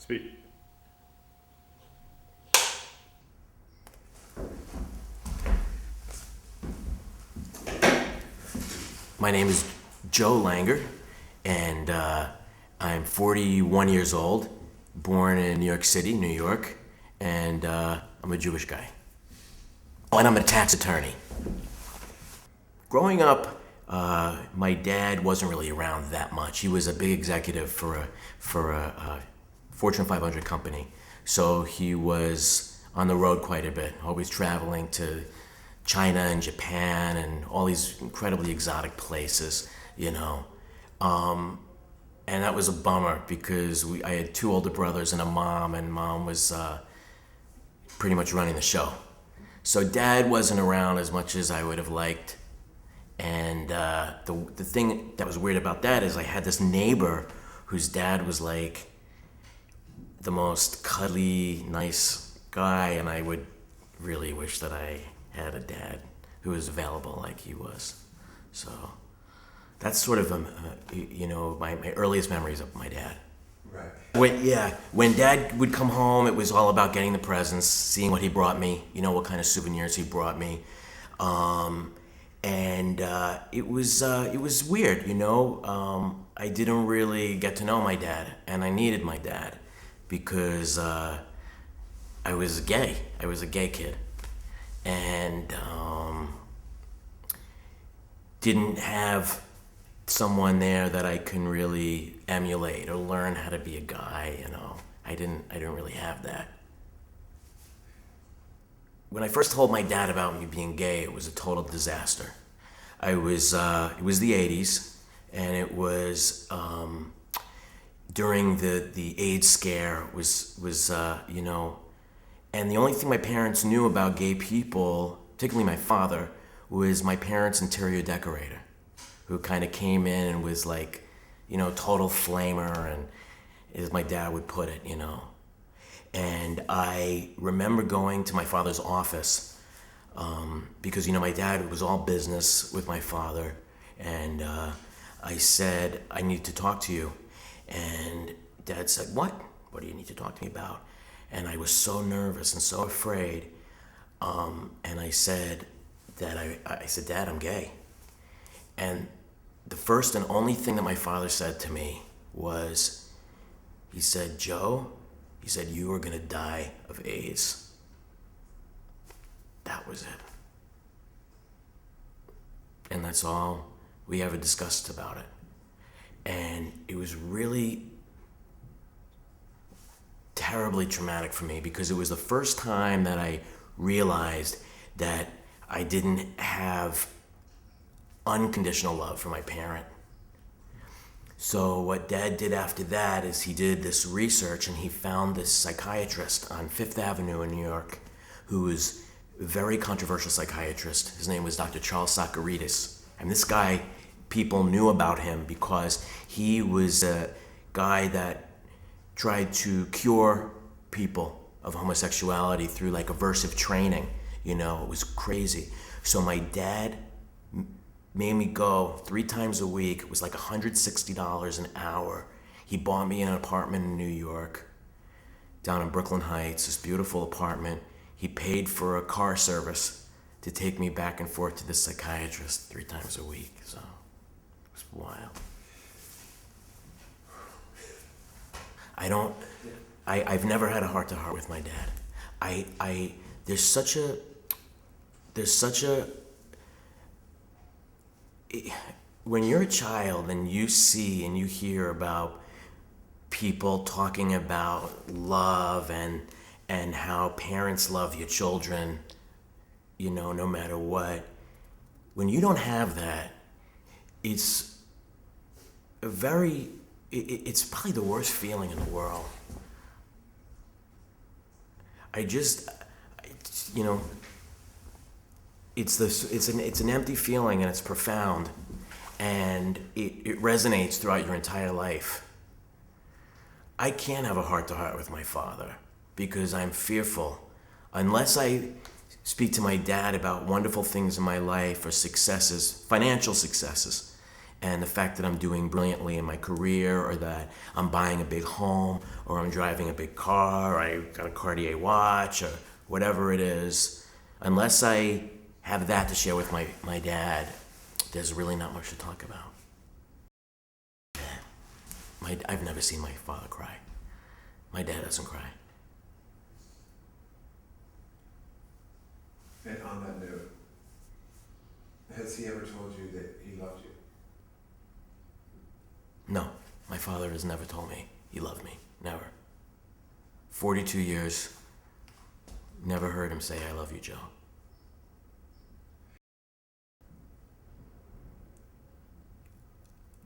Speak. My name is Joe Langer, and I'm 41 years old, born in New York City, New York, and I'm a Jewish guy. Oh, and I'm a tax attorney. Growing up, my dad wasn't really around that much. He was a big executive for a Fortune 500 company, so he was on the road quite a bit, always traveling to China and Japan and all these incredibly exotic places, you know. And that was a bummer because I had two older brothers and a mom, and mom was pretty much running the show. So dad wasn't around as much as I would have liked. And the thing that was weird about that is I had this neighbor whose dad was like the most cuddly, nice guy, and I would really wish that I had a dad who was available like he was. So that's sort of my earliest memories of my dad. Right. When dad would come home, it was all about getting the presents, seeing what he brought me, what kind of souvenirs he brought me. And it was weird, I didn't really get to know my dad, and I needed my dad because I was gay. I was a gay kid. And didn't have someone there that I can really emulate or learn how to be a guy, I didn't really have that. When I first told my dad about me being gay, it was a total disaster. It was the 80s, and it was during the AIDS scare and the only thing my parents knew about gay people, particularly my father, was my parents' interior decorator, who kind of came in and was like, total flamer, and as my dad would put it, And I remember going to my father's office because, my dad was all business with my father, and I said, I need to talk to you. And dad said, what? What do you need to talk to me about? And I was so nervous and so afraid. And I said that I said, Dad, I'm gay. And the first and only thing that my father said to me was, he said, Joe, he said, you are gonna die of AIDS. That was it. And that's all we ever discussed about it. And it was really terribly traumatic for me because it was the first time that I realized that I didn't have unconditional love for my parent. So what Dad did after that is he did this research, and he found this psychiatrist on Fifth Avenue in New York who was a very controversial psychiatrist. His name was Dr. Charles Socarides. And this guy, people knew about him because he was a guy that tried to cure people of homosexuality through like aversive training. It was crazy. So my dad made me go 3 times a week. It was like $160 an hour. He bought me an apartment in New York, down in Brooklyn Heights, this beautiful apartment. He paid for a car service to take me back and forth to the psychiatrist 3 times a week. So it was wild. I've never had a heart-to-heart with my dad. There's such a, when you're a child and you see and you hear about people talking about love and how parents love your children, no matter what, when you don't have that, it's it's probably the worst feeling in the world. It's an empty feeling, and it's profound, and it resonates throughout your entire life. I can't have a heart-to-heart with my father because I'm fearful. Unless I speak to my dad about wonderful things in my life or successes, financial successes, And the fact that I'm doing brilliantly in my career, or that I'm buying a big home, or I'm driving a big car, or I got a Cartier watch, or whatever it is, unless I have that to share with my dad, there's really not much to talk about. I've never seen my father cry. My dad doesn't cry. And on that note, has he ever told you that he loved you? No, my father has never told me he loved me. Never. 42 years, never heard him say, "I love you, Joe."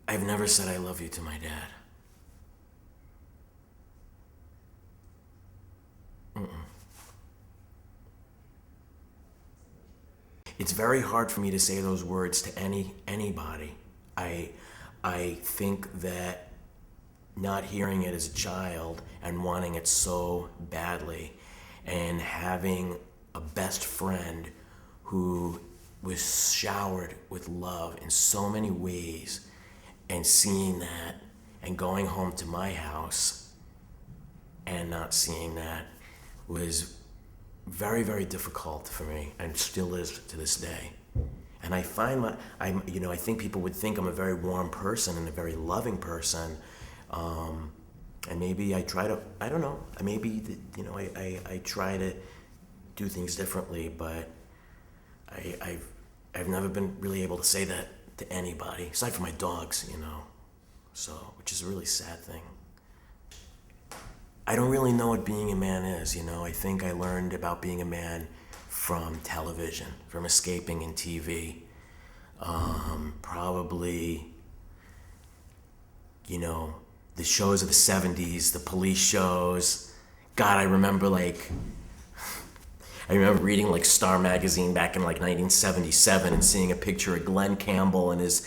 I've never said "I love you" to my dad. It's very hard for me to say those words to anybody. I think that not hearing it as a child and wanting it so badly, and having a best friend who was showered with love in so many ways, and seeing that and going home to my house and not seeing that was very, very difficult for me, and still is to this day. And I find I think people would think I'm a very warm person and a very loving person, and maybe I try to, I don't know, maybe I try to do things differently, but I've never been really able to say that to anybody aside from my dogs, so, which is a really sad thing. I don't really know what being a man is, I think I learned about being a man from television, from escaping in TV. Probably, the shows of the 70s, the police shows. God, I remember reading Star Magazine back in 1977 and seeing a picture of Glenn Campbell in his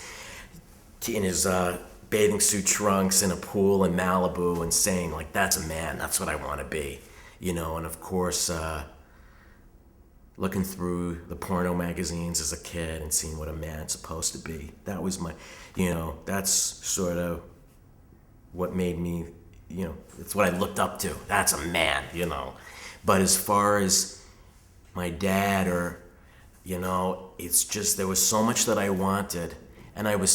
bathing suit trunks in a pool in Malibu, and saying that's a man, that's what I want to be, and of course looking through the porno magazines as a kid and seeing what a man's supposed to be. That was my, that's sort of what made me, it's what I looked up to. That's a man, But as far as my dad, or, it's just, there was so much that I wanted. And I had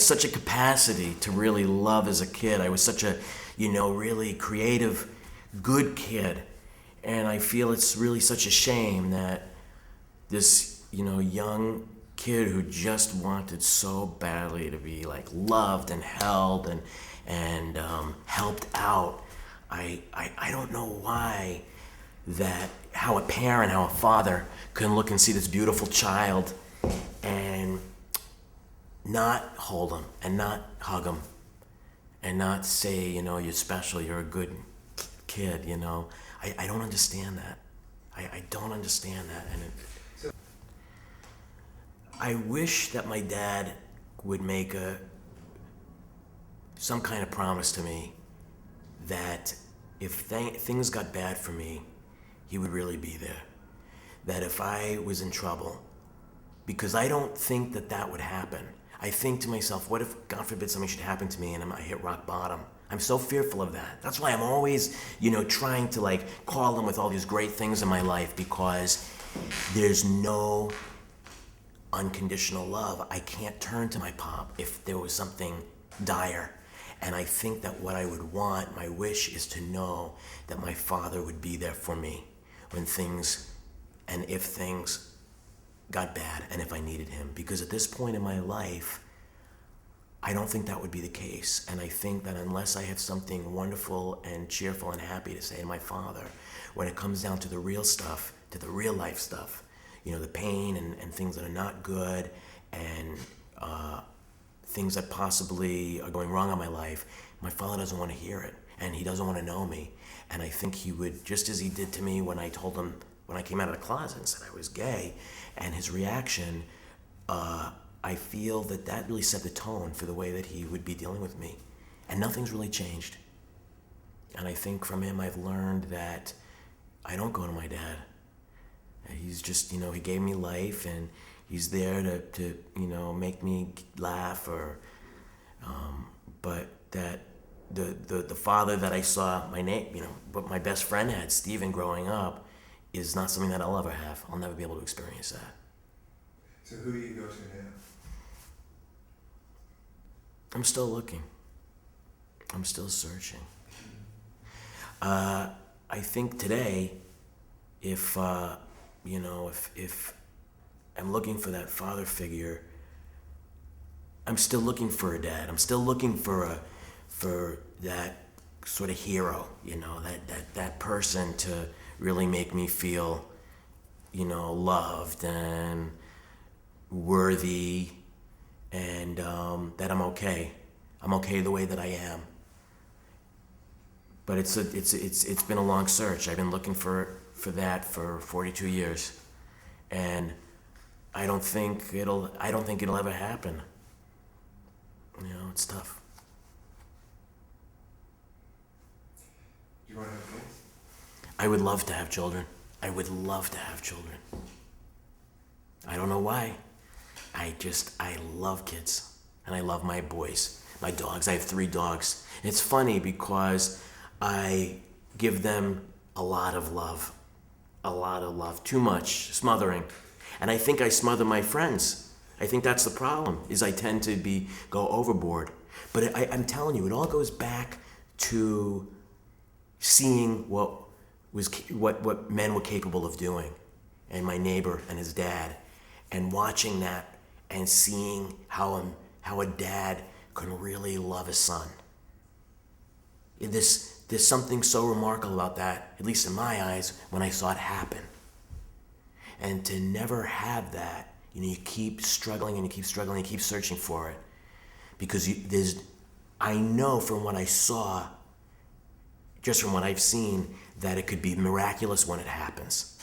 such a capacity to really love as a kid. I was such a, really creative, good kid. And I feel it's really such a shame that this, young kid who just wanted so badly to be loved and held and helped out. I don't know why how a father can look and see this beautiful child and not hold him and not hug him and not say, you're special, you're a good kid, I don't understand that. I don't understand that. And I wish that my dad would make some kind of promise to me that if things got bad for me, he would really be there. That if I was in trouble, because I don't think that would happen. I think to myself, what if, God forbid, something should happen to me and I hit rock bottom? I'm so fearful of that. That's why I'm always, trying to call him with all these great things in my life, because there's no unconditional love. I can't turn to my pop if there was something dire. And I think that what I would want, my wish, is to know that my father would be there for me when things, and if things got bad, and if I needed him. Because at this point in my life, I don't think that would be the case. And I think that unless I have something wonderful and cheerful and happy to say to my father, when it comes down to the real stuff, to the real life stuff, the pain and things that are not good, and things that possibly are going wrong in my life, my father doesn't want to hear it, and he doesn't want to know me. And I think he would, just as he did to me when I told him, when I came out of the closet and said I was gay, and his reaction, I feel that really set the tone for the way that he would be dealing with me. And nothing's really changed. And I think from him I've learned that I don't go to my dad. He's just, he gave me life, and He's there to make me laugh but that the father that I saw what my best friend had, Steven, growing up, is not something that I'll ever have. I'll never be able to experience that. So who do you go to now? I'm still looking. I'm still searching. I think today, if I'm looking for that father figure, I'm still looking for a dad. I'm still looking for that sort of hero, that person to really make me feel, loved and worthy, and that I'm okay. I'm okay the way that I am. But it's been a long search. I've been looking for that for 42 years, and I don't think it'll ever happen. It's tough. Do you want to have kids? I would love to have children. I would love to have children. I don't know why. I love kids, and I love my boys, my dogs. I have 3 dogs. It's funny because I give them a lot of love, too much, smothering. And I think I smother my friends. I think that's the problem, is I tend to go overboard. But I'm telling you, it all goes back to seeing what men were capable of doing, and my neighbor and his dad, and watching that and seeing how a dad can really love his son. There's something so remarkable about that, at least in my eyes, when I saw it happen. And to never have that, you keep struggling and you keep struggling and you keep searching for it. Because I know from what I saw, just from what I've seen, that it could be miraculous when it happens.